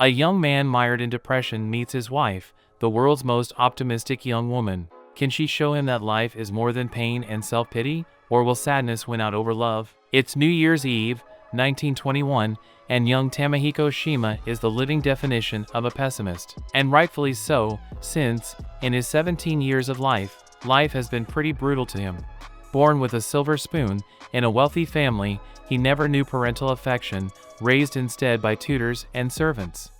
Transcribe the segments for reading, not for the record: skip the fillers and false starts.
A young man mired in depression meets his wife, the world's most optimistic young woman. Can she show him that life is more than pain and self-pity, or will sadness win out over love? It's New Year's Eve, 1921, and young Tamehiko Shima is the living definition of a pessimist. And rightfully so, since, in his 17 years of life, life has been pretty brutal to him. Born with a silver spoon, in a wealthy family, he never knew parental affection, raised instead by tutors and servants.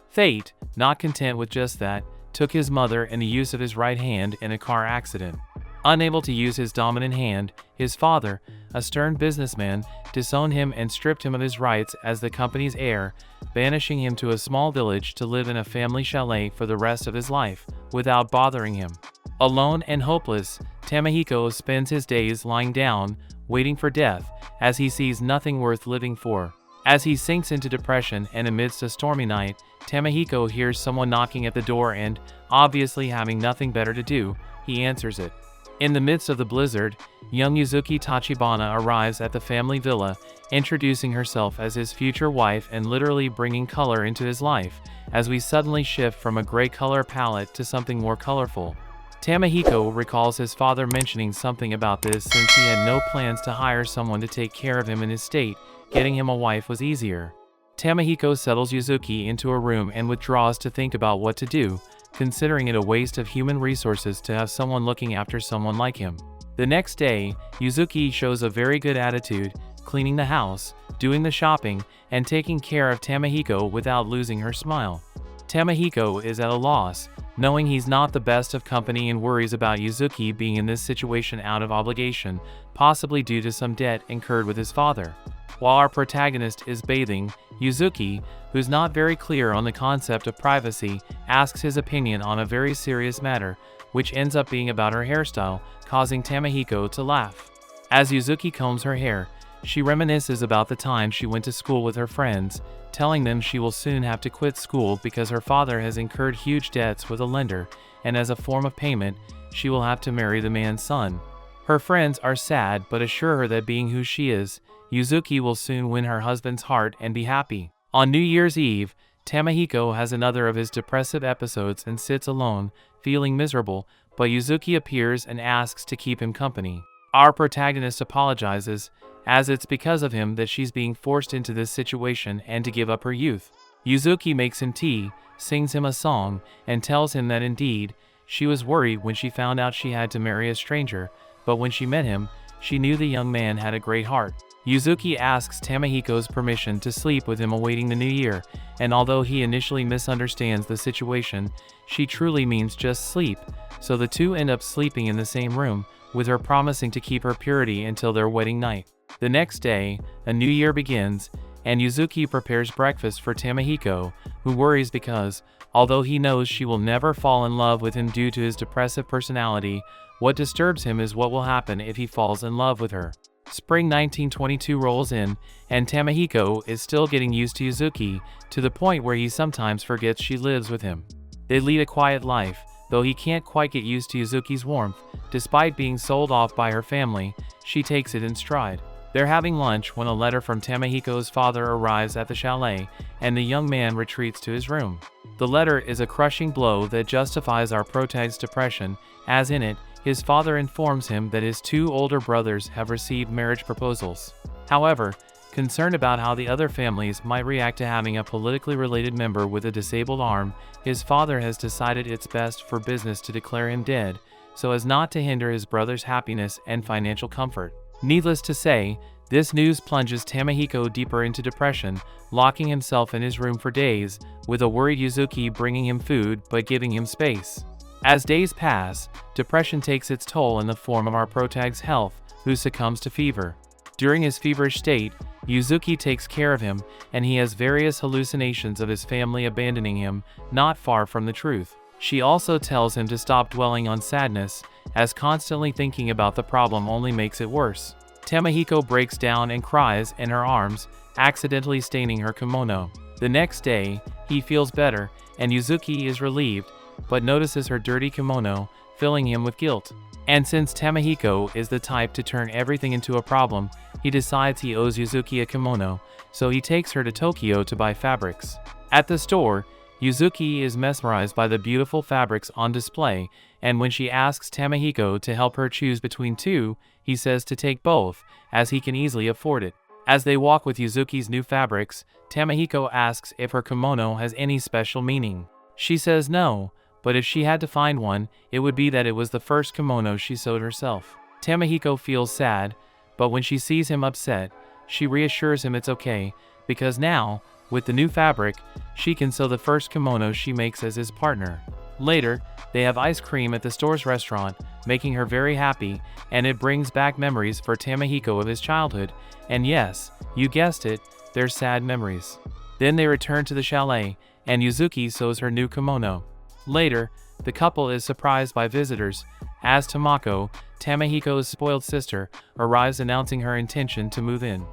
Fate, not content with just that, took his mother and the use of his right hand in a car accident. Unable to use his dominant hand, his father, a stern businessman, disowned him and stripped him of his rights as the company's heir, banishing him to a small village to live in a family chalet for the rest of his life, without bothering him. Alone and hopeless, Tamehiko spends his days lying down, waiting for death, as he sees nothing worth living for. As he sinks into depression and amidst a stormy night, Tamehiko hears someone knocking at the door and, obviously having nothing better to do, he answers it. In the midst of the blizzard, young Yuzuki Tachibana arrives at the family villa, introducing herself as his future wife and literally bringing color into his life, as we suddenly shift from a gray color palette to something more colorful. Tamehiko recalls his father mentioning something about this since he had no plans to hire someone to take care of him in his state. Getting him a wife was easier. Tamehiko settles Yuzuki into a room and withdraws to think about what to do, considering it a waste of human resources to have someone looking after someone like him. The next day, Yuzuki shows a very good attitude, cleaning the house, doing the shopping, and taking care of Tamehiko without losing her smile. Tamehiko is at a loss, knowing he's not the best of company and worries about Yuzuki being in this situation out of obligation, possibly due to some debt incurred with his father. While our protagonist is bathing, Yuzuki, who's not very clear on the concept of privacy, asks his opinion on a very serious matter, which ends up being about her hairstyle, causing Tamehiko to laugh. As Yuzuki combs her hair, she reminisces about the time she went to school with her friends, telling them she will soon have to quit school because her father has incurred huge debts with a lender, and as a form of payment, she will have to marry the man's son. Her friends are sad but assure her that being who she is, Yuzuki will soon win her husband's heart and be happy. On New Year's Eve, Tamehiko has another of his depressive episodes and sits alone, feeling miserable, but Yuzuki appears and asks to keep him company. Our protagonist apologizes, as it's because of him that she's being forced into this situation and to give up her youth. Yuzuki makes him tea, sings him a song, and tells him that indeed, she was worried when she found out she had to marry a stranger, but when she met him, she knew the young man had a great heart. Yuzuki asks Tamehiko's permission to sleep with him awaiting the new year, and although he initially misunderstands the situation, she truly means just sleep, so the two end up sleeping in the same room, with her promising to keep her purity until their wedding night. The next day, a new year begins, and Yuzuki prepares breakfast for Tamehiko, who worries because, although he knows she will never fall in love with him due to his depressive personality, what disturbs him is what will happen if he falls in love with her. Spring 1922 rolls in, and Tamehiko is still getting used to Yuzuki, to the point where he sometimes forgets she lives with him. They lead a quiet life, though he can't quite get used to Yuzuki's warmth. Despite being sold off by her family, she takes it in stride. They're having lunch when a letter from Tamehiko's father arrives at the chalet, and the young man retreats to his room. The letter is a crushing blow that justifies our protagonist's depression, as in it, his father informs him that his two older brothers have received marriage proposals. However, concerned about how the other families might react to having a politically related member with a disabled arm, his father has decided it's best for business to declare him dead, so as not to hinder his brother's happiness and financial comfort. Needless to say, this news plunges Tamehiko deeper into depression, locking himself in his room for days, with a worried Yuzuki bringing him food but giving him space. As days pass, depression takes its toll in the form of our protagonist's health, who succumbs to fever. During his feverish state, Yuzuki takes care of him, and he has various hallucinations of his family abandoning him, not far from the truth. She also tells him to stop dwelling on sadness, as constantly thinking about the problem only makes it worse. Tamehiko breaks down and cries in her arms, accidentally staining her kimono. The next day, he feels better, and Yuzuki is relieved, but notices her dirty kimono, filling him with guilt. And since Tamehiko is the type to turn everything into a problem, he decides he owes Yuzuki a kimono, so he takes her to Tokyo to buy fabrics. At the store, Yuzuki is mesmerized by the beautiful fabrics on display, and when she asks Tamahiko to help her choose between two, he says to take both, as he can easily afford it. As they walk with Yuzuki's new fabrics, Tamahiko asks if her kimono has any special meaning. She says no, but if she had to find one, it would be that it was the first kimono she sewed herself. Tamahiko feels sad, but when she sees him upset, she reassures him it's okay, because now, with the new fabric, she can sew the first kimono she makes as his partner. Later, they have ice cream at the store's restaurant, making her very happy, and it brings back memories for Tamahiko of his childhood, and yes, you guessed it, they're sad memories. Then they return to the chalet, and Yuzuki sews her new kimono. Later, the couple is surprised by visitors, as Tamako, Tamahiko's spoiled sister, arrives announcing her intention to move in.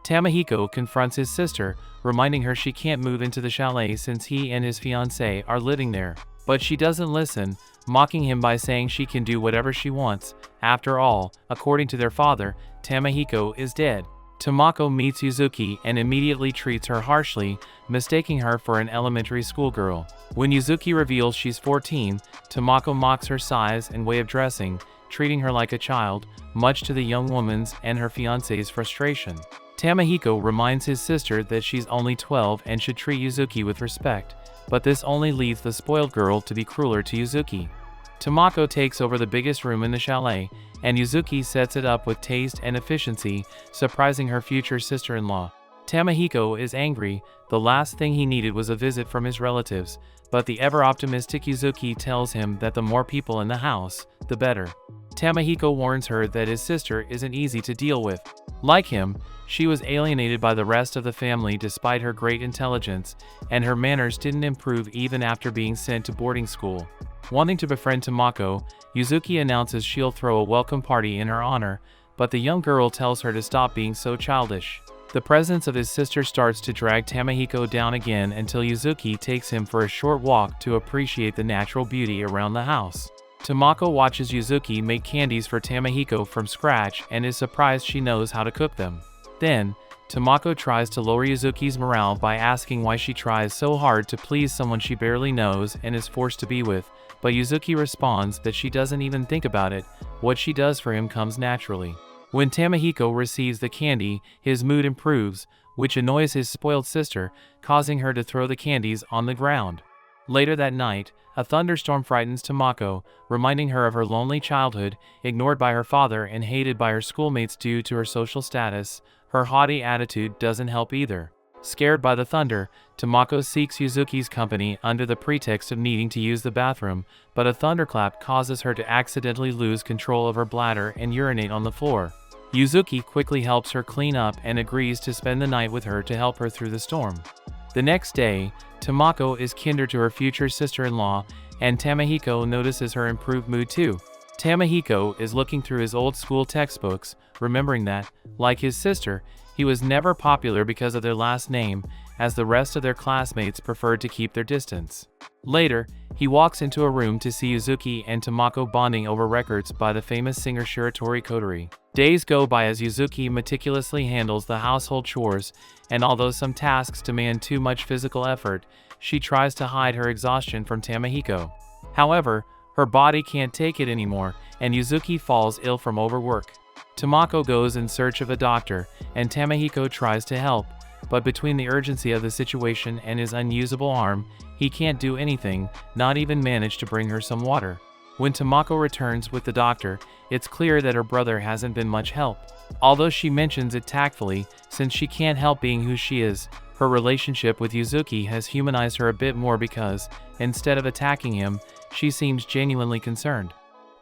Tamahiko confronts his sister, reminding her she can't move into the chalet since he and his fiancée are living there. But she doesn't listen, mocking him by saying she can do whatever she wants. After all, according to their father, Tamahiko is dead. Tamako meets Yuzuki and immediately treats her harshly, mistaking her for an elementary school girl. When Yuzuki reveals she's 14, Tamako mocks her size and way of dressing, treating her like a child, much to the young woman's and her fiancé's frustration. Tamahiko reminds his sister that she's only 12 and should treat Yuzuki with respect, but this only leads the spoiled girl to be crueler to Yuzuki. Tamako takes over the biggest room in the chalet, and Yuzuki sets it up with taste and efficiency, surprising her future sister-in-law. Tamahiko is angry. The last thing he needed was a visit from his relatives, but the ever-optimistic Yuzuki tells him that the more people in the house, the better. Tamahiko warns her that his sister isn't easy to deal with. Like him, she was alienated by the rest of the family despite her great intelligence, and her manners didn't improve even after being sent to boarding school. Wanting to befriend Tamako, Yuzuki announces she'll throw a welcome party in her honor, but the young girl tells her to stop being so childish. The presence of his sister starts to drag Tamahiko down again until Yuzuki takes him for a short walk to appreciate the natural beauty around the house. Tamako watches Yuzuki make candies for Tamahiko from scratch and is surprised she knows how to cook them. Then, Tamako tries to lower Yuzuki's morale by asking why she tries so hard to please someone she barely knows and is forced to be with, but Yuzuki responds that she doesn't even think about it, what she does for him comes naturally. When Tamahiko receives the candy, his mood improves, which annoys his spoiled sister, causing her to throw the candies on the ground. Later that night, a thunderstorm frightens Tamako, reminding her of her lonely childhood, ignored by her father and hated by her schoolmates due to her social status. Her haughty attitude doesn't help either. Scared by the thunder, Tamako seeks Yuzuki's company under the pretext of needing to use the bathroom, but a thunderclap causes her to accidentally lose control of her bladder and urinate on the floor. Yuzuki quickly helps her clean up and agrees to spend the night with her to help her through the storm. The next day, Tamako is kinder to her future sister-in-law, and Tamahiko notices her improved mood too. Tamahiko is looking through his old school textbooks, remembering that, like his sister, he was never popular because of their last name, as the rest of their classmates preferred to keep their distance. Later, he walks into a room to see Yuzuki and Tamako bonding over records by the famous singer Shiratori Kotori. Days go by as Yuzuki meticulously handles the household chores, and although some tasks demand too much physical effort, she tries to hide her exhaustion from Tamahiko. However, her body can't take it anymore, and Yuzuki falls ill from overwork. Tamako goes in search of a doctor, and Tamahiko tries to help, but between the urgency of the situation and his unusable arm, he can't do anything, not even manage to bring her some water. When Tamako returns with the doctor, it's clear that her brother hasn't been much help. Although she mentions it tactfully, since she can't help being who she is, her relationship with Yuzuki has humanized her a bit more because, instead of attacking him, she seems genuinely concerned.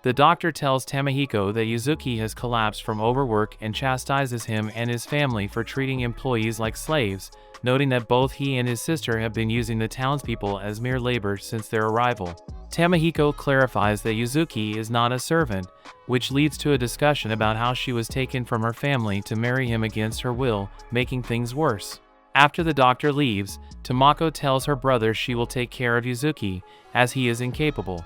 The doctor tells Tamahiko that Yuzuki has collapsed from overwork and chastises him and his family for treating employees like slaves, noting that both he and his sister have been using the townspeople as mere labor since their arrival. Tamahiko clarifies that Yuzuki is not a servant, which leads to a discussion about how she was taken from her family to marry him against her will, making things worse. After the doctor leaves, Tamako tells her brother she will take care of Yuzuki, as he is incapable.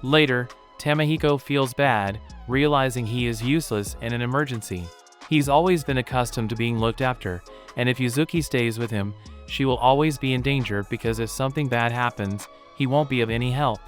Later, Tamahiko feels bad, realizing he is useless in an emergency. He's always been accustomed to being looked after, and if Yuzuki stays with him, she will always be in danger because if something bad happens, he won't be of any help.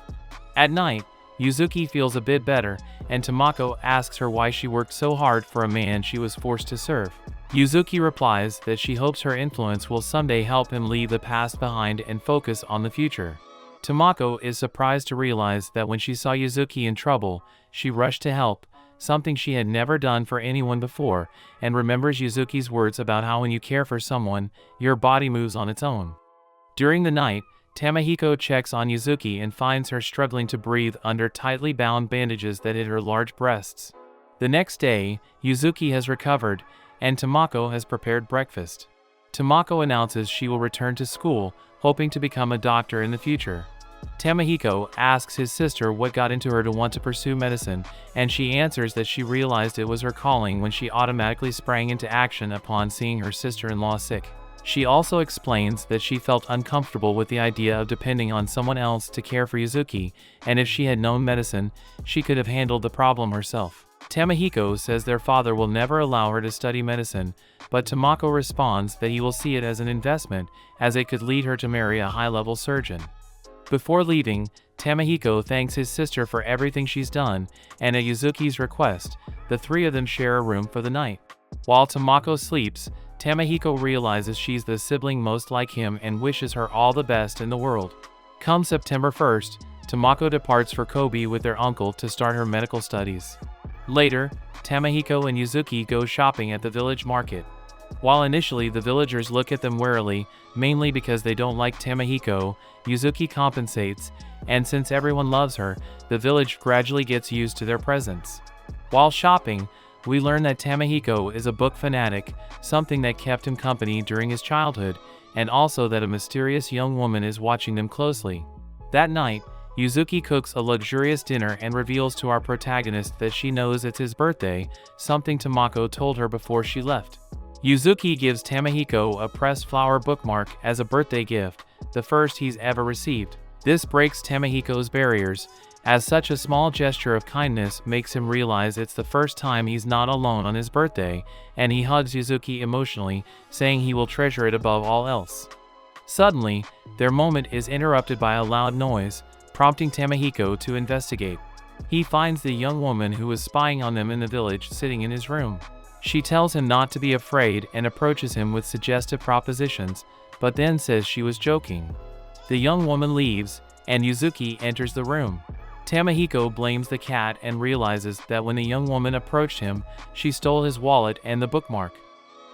At night, Yuzuki feels a bit better, and Tamako asks her why she worked so hard for a man she was forced to serve. Yuzuki replies that she hopes her influence will someday help him leave the past behind and focus on the future. Tamako is surprised to realize that when she saw Yuzuki in trouble, she rushed to help, something she had never done for anyone before, and remembers Yuzuki's words about how when you care for someone, your body moves on its own. During the night, Tamahiko checks on Yuzuki and finds her struggling to breathe under tightly bound bandages that hid her large breasts. The next day, Yuzuki has recovered, and Tamako has prepared breakfast. Tamako announces she will return to school, hoping to become a doctor in the future. Tamahiko asks his sister what got into her to want to pursue medicine, and she answers that she realized it was her calling when she automatically sprang into action upon seeing her sister-in-law sick. She also explains that she felt uncomfortable with the idea of depending on someone else to care for Yuzuki, and if she had known medicine, she could have handled the problem herself. Tamahiko says their father will never allow her to study medicine, but Tamako responds that he will see it as an investment, as it could lead her to marry a high-level surgeon. Before leaving, Tamahiko thanks his sister for everything she's done, and at Yuzuki's request, the three of them share a room for the night. While Tamako sleeps, Tamahiko realizes she's the sibling most like him and wishes her all the best in the world. Come September 1st, Tamako departs for Kobe with their uncle to start her medical studies. Later, Tamahiko and Yuzuki go shopping at the village market. While initially the villagers look at them warily, mainly because they don't like Tamahiko, Yuzuki compensates, and since everyone loves her, the village gradually gets used to their presence. While shopping, we learn that Tamahiko is a book fanatic, something that kept him company during his childhood, and also that a mysterious young woman is watching them closely. That night, Yuzuki cooks a luxurious dinner and reveals to our protagonist that she knows it's his birthday, something Tamako told her before she left. Yuzuki gives Tamahiko a pressed flower bookmark as a birthday gift, the first he's ever received. This breaks Tamahiko's barriers, as such a small gesture of kindness makes him realize it's the first time he's not alone on his birthday, and he hugs Yuzuki emotionally, saying he will treasure it above all else. Suddenly, their moment is interrupted by a loud noise, prompting Tamahiko to investigate. He finds the young woman who was spying on them in the village sitting in his room. She tells him not to be afraid and approaches him with suggestive propositions, but then says she was joking. The young woman leaves, and Yuzuki enters the room. Tamahiko blames the cat and realizes that when the young woman approached him, she stole his wallet and the bookmark.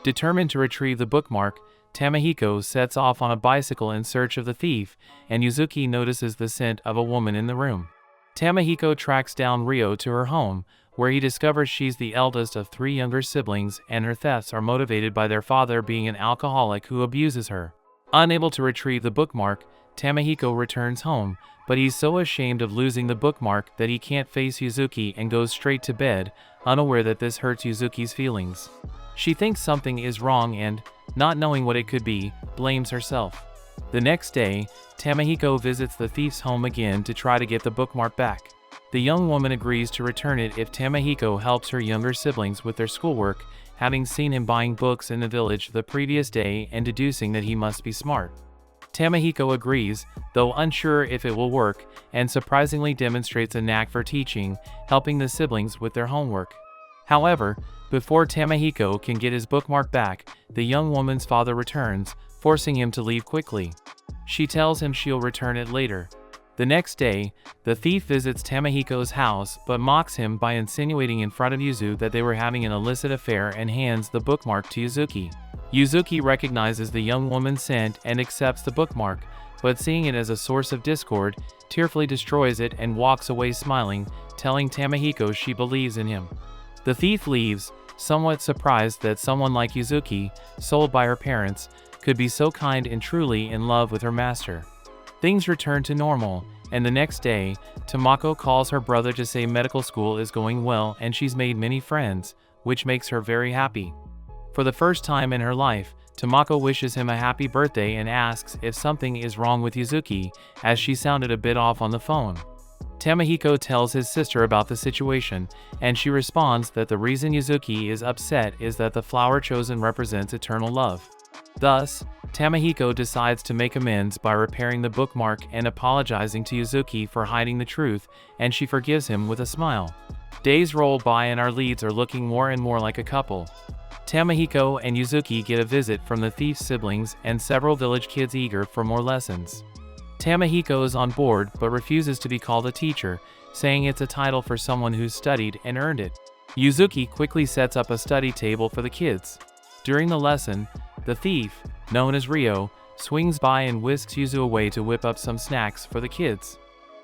Determined to retrieve the bookmark, Tamahiko sets off on a bicycle in search of the thief, and Yuzuki notices the scent of a woman in the room. Tamahiko tracks down Ryo to her home, where he discovers she's the eldest of three younger siblings and her thefts are motivated by their father being an alcoholic who abuses her. Unable to retrieve the bookmark, Tamahiko returns home, but he's so ashamed of losing the bookmark that he can't face Yuzuki and goes straight to bed, unaware that this hurts Yuzuki's feelings. She thinks something is wrong and, not knowing what it could be, blames herself. The next day, Tamahiko visits the thief's home again to try to get the bookmark back. The young woman agrees to return it if Tamahiko helps her younger siblings with their schoolwork, having seen him buying books in the village the previous day and deducing that he must be smart. Tamahiko agrees, though unsure if it will work, and surprisingly demonstrates a knack for teaching, helping the siblings with their homework. However, before Tamahiko can get his bookmark back, the young woman's father returns, forcing him to leave quickly. She tells him she'll return it later. The next day, the thief visits Tamahiko's house but mocks him by insinuating in front of Yuzu that they were having an illicit affair and hands the bookmark to Yuzuki. Yuzuki recognizes the young woman's scent and accepts the bookmark, but seeing it as a source of discord, tearfully destroys it and walks away smiling, telling Tamahiko she believes in him. The thief leaves, somewhat surprised that someone like Yuzuki, sold by her parents, could be so kind and truly in love with her master. Things return to normal, and the next day, Tamako calls her brother to say medical school is going well and she's made many friends, which makes her very happy. For the first time in her life, Tamako wishes him a happy birthday and asks if something is wrong with Yuzuki, as she sounded a bit off on the phone. Tamahiko tells his sister about the situation, and she responds that the reason Yuzuki is upset is that the flower chosen represents eternal love. Thus, Tamahiko decides to make amends by repairing the bookmark and apologizing to Yuzuki for hiding the truth, and she forgives him with a smile. Days roll by and our leads are looking more and more like a couple. Tamahiko and Yuzuki get a visit from the thief's siblings and several village kids eager for more lessons. Tamahiko is on board but refuses to be called a teacher, saying it's a title for someone who's studied and earned it. Yuzuki quickly sets up a study table for the kids. During the lesson, the thief, known as Ryo, swings by and whisks Yuzu away to whip up some snacks for the kids.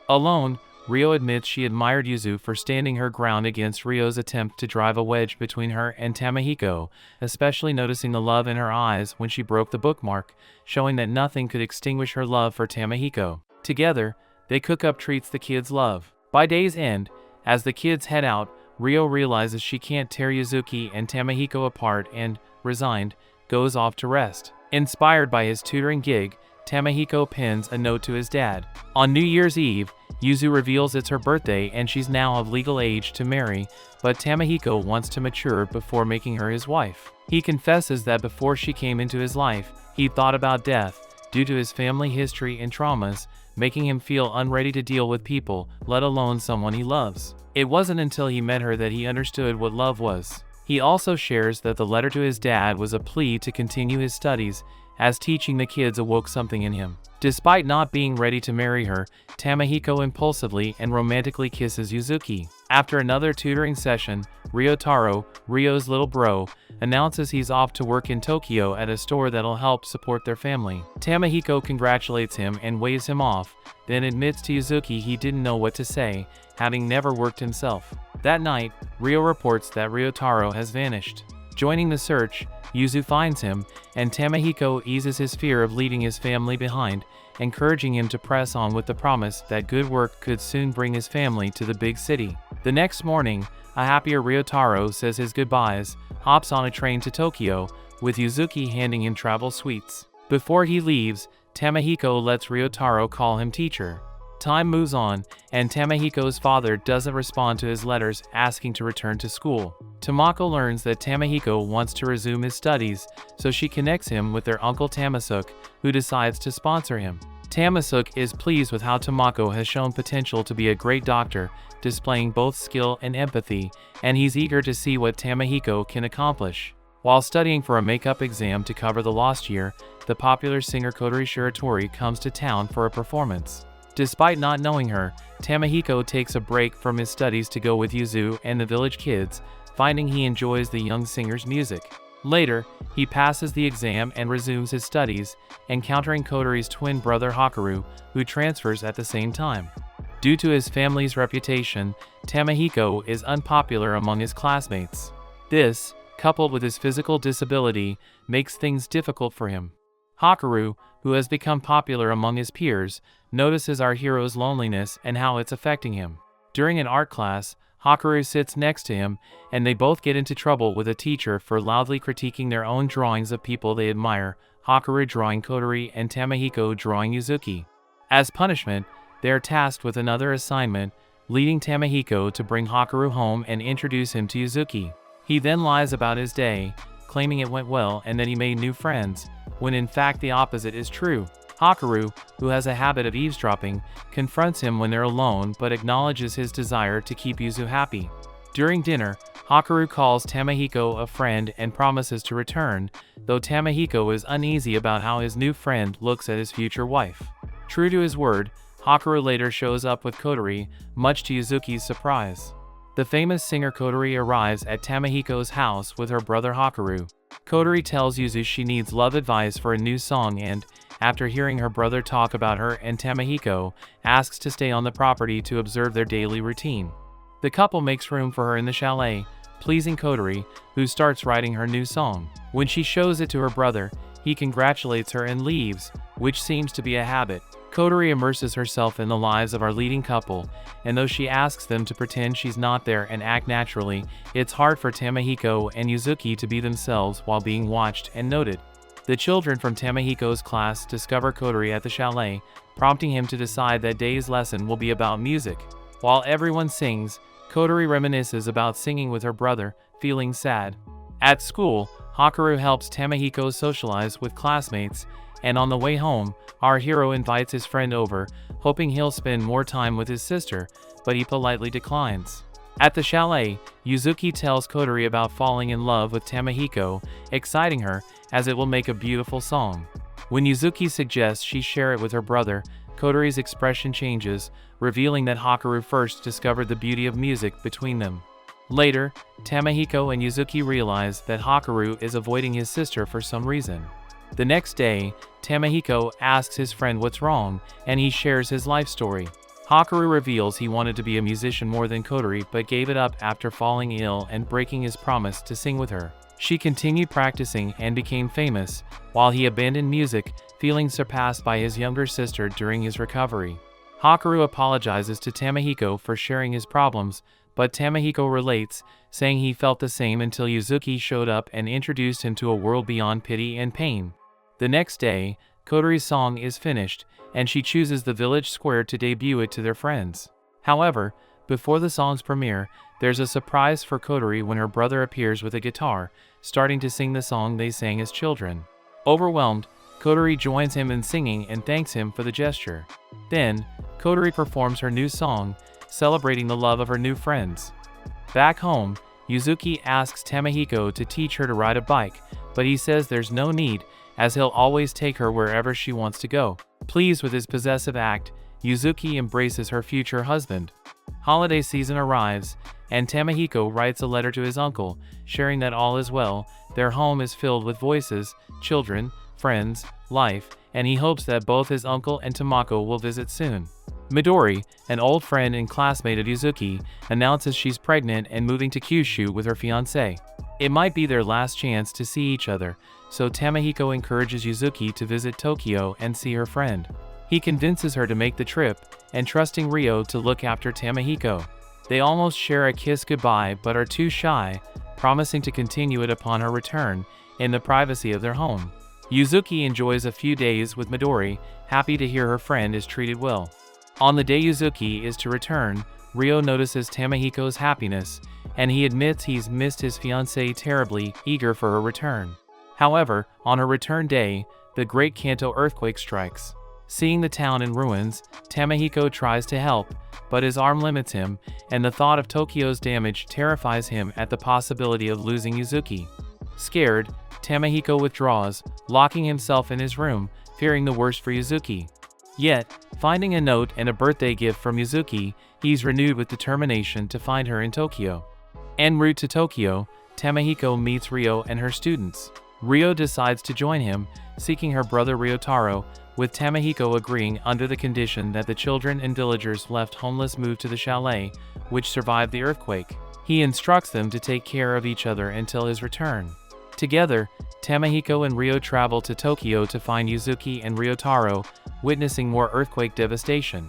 Alone, Ryo admits she admired Yuzu for standing her ground against Ryo's attempt to drive a wedge between her and Tamahiko, especially noticing the love in her eyes when she broke the bookmark, showing that nothing could extinguish her love for Tamahiko. Together, they cook up treats the kids love. By day's end, as the kids head out, Ryo realizes she can't tear Yuzuki and Tamahiko apart and, resigned, goes off to rest. Inspired by his tutoring gig, Tamahiko pens a note to his dad. On New Year's Eve, Yuzu reveals it's her birthday and she's now of legal age to marry, but Tamahiko wants to mature before making her his wife. He confesses that before she came into his life, he thought about death, due to his family history and traumas, making him feel unready to deal with people, let alone someone he loves. It wasn't until he met her that he understood what love was. He also shares that the letter to his dad was a plea to continue his studies, as teaching the kids awoke something in him. Despite not being ready to marry her, Tamahiko impulsively and romantically kisses Yuzuki. After another tutoring session, Ryotaro, Ryo's little bro, announces he's off to work in Tokyo at a store that'll help support their family. Tamahiko congratulates him and waves him off, then admits to Yuzuki he didn't know what to say, having never worked himself. That night, Ryo reports that Ryotaro has vanished. Joining the search, Yuzu finds him, and Tamahiko eases his fear of leaving his family behind, encouraging him to press on with the promise that good work could soon bring his family to the big city. The next morning, a happier Ryotaro says his goodbyes, hops on a train to Tokyo, with Yuzuki handing him travel sweets. Before he leaves, Tamahiko lets Ryotaro call him teacher. Time moves on, and Tamahiko's father doesn't respond to his letters asking to return to school. Tomako learns that Tamahiko wants to resume his studies, so she connects him with their uncle Tamasuk, who decides to sponsor him. Tamasuk is pleased with how Tomako has shown potential to be a great doctor, displaying both skill and empathy, and he's eager to see what Tamahiko can accomplish. While studying for a makeup exam to cover the lost year, the popular singer Kodori Shiratori comes to town for a performance. Despite not knowing her, Tamahiko takes a break from his studies to go with Yuzu and the village kids, finding he enjoys the young singer's music. Later, he passes the exam and resumes his studies, encountering Kodori's twin brother Hakaru, who transfers at the same time. Due to his family's reputation, Tamahiko is unpopular among his classmates. This, coupled with his physical disability, makes things difficult for him. Hakaru, who has become popular among his peers, notices our hero's loneliness and how it's affecting him. During an art class, Hakaru sits next to him, and they both get into trouble with a teacher for loudly critiquing their own drawings of people they admire, Hakaru drawing Kodori and Tamahiko drawing Yuzuki. As punishment, they are tasked with another assignment, leading Tamahiko to bring Hakaru home and introduce him to Yuzuki. He then lies about his day, claiming it went well and that he made new friends, when in fact the opposite is true. Hakaru, who has a habit of eavesdropping, confronts him when they're alone but acknowledges his desire to keep Yuzu happy. During dinner, Hakaru calls Tamahiko a friend and promises to return, though Tamahiko is uneasy about how his new friend looks at his future wife. True to his word, Hakaru later shows up with Kodori, much to Yuzuki's surprise. The famous singer Kodori arrives at Tamahiko's house with her brother Hakaru. Kodori tells Yuzu she needs love advice for a new song and, after hearing her brother talk about her and Tamahiko, asks to stay on the property to observe their daily routine. The couple makes room for her in the chalet, pleasing Kodori, who starts writing her new song. When she shows it to her brother, he congratulates her and leaves, which seems to be a habit. Kodori immerses herself in the lives of our leading couple, and though she asks them to pretend she's not there and act naturally, it's hard for Tamahiko and Yuzuki to be themselves while being watched and noted. The children from Tamahiko's class discover Kodori at the chalet, prompting him to decide that day's lesson will be about music. While everyone sings, Kodori reminisces about singing with her brother, feeling sad. At school, Hakaru helps Tamehiko socialize with classmates, and on the way home, our hero invites his friend over, hoping he'll spend more time with his sister, but he politely declines. At the chalet, Yuzuki tells Kodori about falling in love with Tamehiko, exciting her, as it will make a beautiful song. When Yuzuki suggests she share it with her brother, Kodori's expression changes, revealing that Hakaru first discovered the beauty of music between them. Later, Tamehiko and Yuzuki realize that Hakaru is avoiding his sister for some reason. The next day, Tamehiko asks his friend what's wrong, and he shares his life story. Hakaru reveals he wanted to be a musician more than Kodori but gave it up after falling ill and breaking his promise to sing with her. She continued practicing and became famous, while he abandoned music, feeling surpassed by his younger sister during his recovery. Hakaru apologizes to Tamehiko for sharing his problems, but Tamehiko relates, saying he felt the same until Yuzuki showed up and introduced him to a world beyond pity and pain. The next day, Kodori's song is finished, and she chooses the village square to debut it to their friends. However, before the song's premiere, there's a surprise for Kodori when her brother appears with a guitar, starting to sing the song they sang as children. Overwhelmed, Kodori joins him in singing and thanks him for the gesture. Then, Kodori performs her new song, celebrating the love of her new friends. Back home, Yuzuki asks Tamehiko to teach her to ride a bike, but he says there's no need, as he'll always take her wherever she wants to go. Pleased with his possessive act, Yuzuki embraces her future husband. Holiday season arrives, and Tamehiko writes a letter to his uncle, sharing that all is well, their home is filled with voices, children, friends, life, and he hopes that both his uncle and Tamako will visit soon. Midori, an old friend and classmate of Yuzuki, announces she's pregnant and moving to Kyushu with her fiancé. It might be their last chance to see each other, so Tamehiko encourages Yuzuki to visit Tokyo and see her friend. He convinces her to make the trip, entrusting Ryo to look after Tamehiko. They almost share a kiss goodbye but are too shy, promising to continue it upon her return, in the privacy of their home. Yuzuki enjoys a few days with Midori, happy to hear her friend is treated well. On the day Yuzuki is to return, Ryo notices Tamehiko's happiness, and he admits he's missed his fiancée terribly, eager for her return. However, on her return day, the Great Kanto earthquake strikes. Seeing the town in ruins, Tamehiko tries to help, but his arm limits him, and the thought of Tokyo's damage terrifies him at the possibility of losing Yuzuki. Scared, Tamehiko withdraws, locking himself in his room, fearing the worst for Yuzuki. Yet, finding a note and a birthday gift from Yuzuki, he's renewed with determination to find her in Tokyo. En route to Tokyo, Tamehiko meets Ryo and her students. Ryo decides to join him, seeking her brother Ryotaro, with Tamehiko agreeing under the condition that the children and villagers left homeless move to the chalet, which survived the earthquake. He instructs them to take care of each other until his return. Together, Tamehiko and Ryo travel to Tokyo to find Yuzuki and Ryotaro, witnessing more earthquake devastation.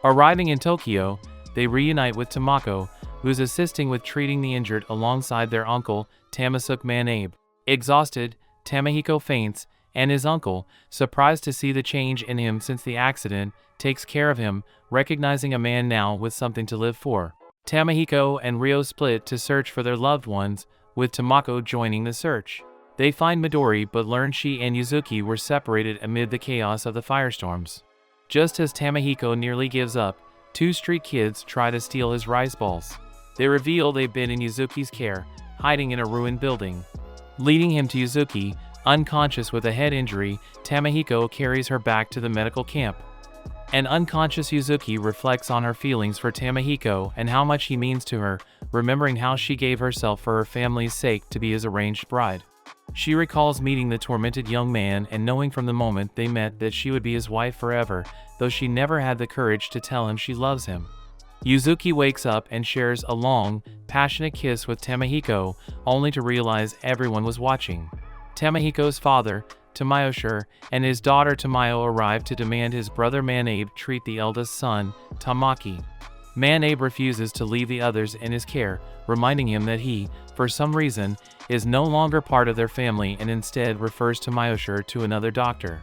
Arriving in Tokyo, they reunite with Tamako, who's assisting with treating the injured alongside their uncle, Tamasuk Manabe. Exhausted, Tamehiko faints, and his uncle, surprised to see the change in him since the accident, takes care of him, recognizing a man now with something to live for. Tamehiko and Ryo split to search for their loved ones, with Tamako joining the search. They find Midori but learn she and Yuzuki were separated amid the chaos of the firestorms. Just as Tamehiko nearly gives up, two street kids try to steal his rice balls. They reveal they've been in Yuzuki's care, hiding in a ruined building. Leading him to Yuzuki, unconscious with a head injury, Tamehiko carries her back to the medical camp. An unconscious Yuzuki reflects on her feelings for Tamehiko and how much he means to her, remembering how she gave herself for her family's sake to be his arranged bride. She recalls meeting the tormented young man and knowing from the moment they met that she would be his wife forever, though she never had the courage to tell him she loves him. Yuzuki wakes up and shares a long, passionate kiss with Tamehiko, only to realize everyone was watching. Tamehiko's father, Tamayosher, and his daughter Tamayo arrive to demand his brother Manabe treat the eldest son, Tamaki. Manabe refuses to leave the others in his care, reminding him that he, for some reason, is no longer part of their family and instead refers Tamayosher to another doctor.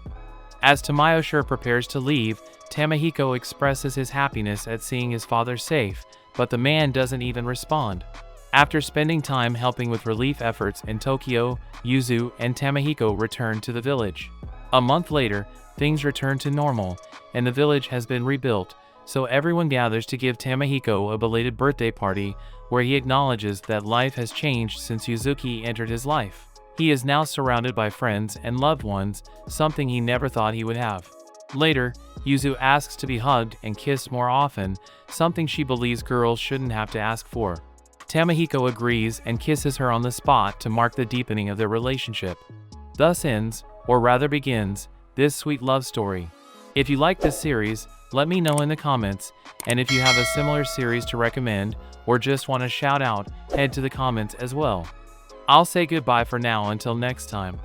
As Tamayosher prepares to leave, Tamehiko expresses his happiness at seeing his father safe, but the man doesn't even respond. After spending time helping with relief efforts in Tokyo, Yuzu and Tamahiko return to the village. A month later, things return to normal, and the village has been rebuilt, so everyone gathers to give Tamahiko a belated birthday party where he acknowledges that life has changed since Yuzuki entered his life. He is now surrounded by friends and loved ones, something he never thought he would have. Later, Yuzu asks to be hugged and kissed more often, something she believes girls shouldn't have to ask for. Tamahiko agrees and kisses her on the spot to mark the deepening of their relationship. Thus ends, or rather begins, this sweet love story. If you like this series, let me know in the comments, and if you have a similar series to recommend or just want a shout out, head to the comments as well. I'll say goodbye for now until next time.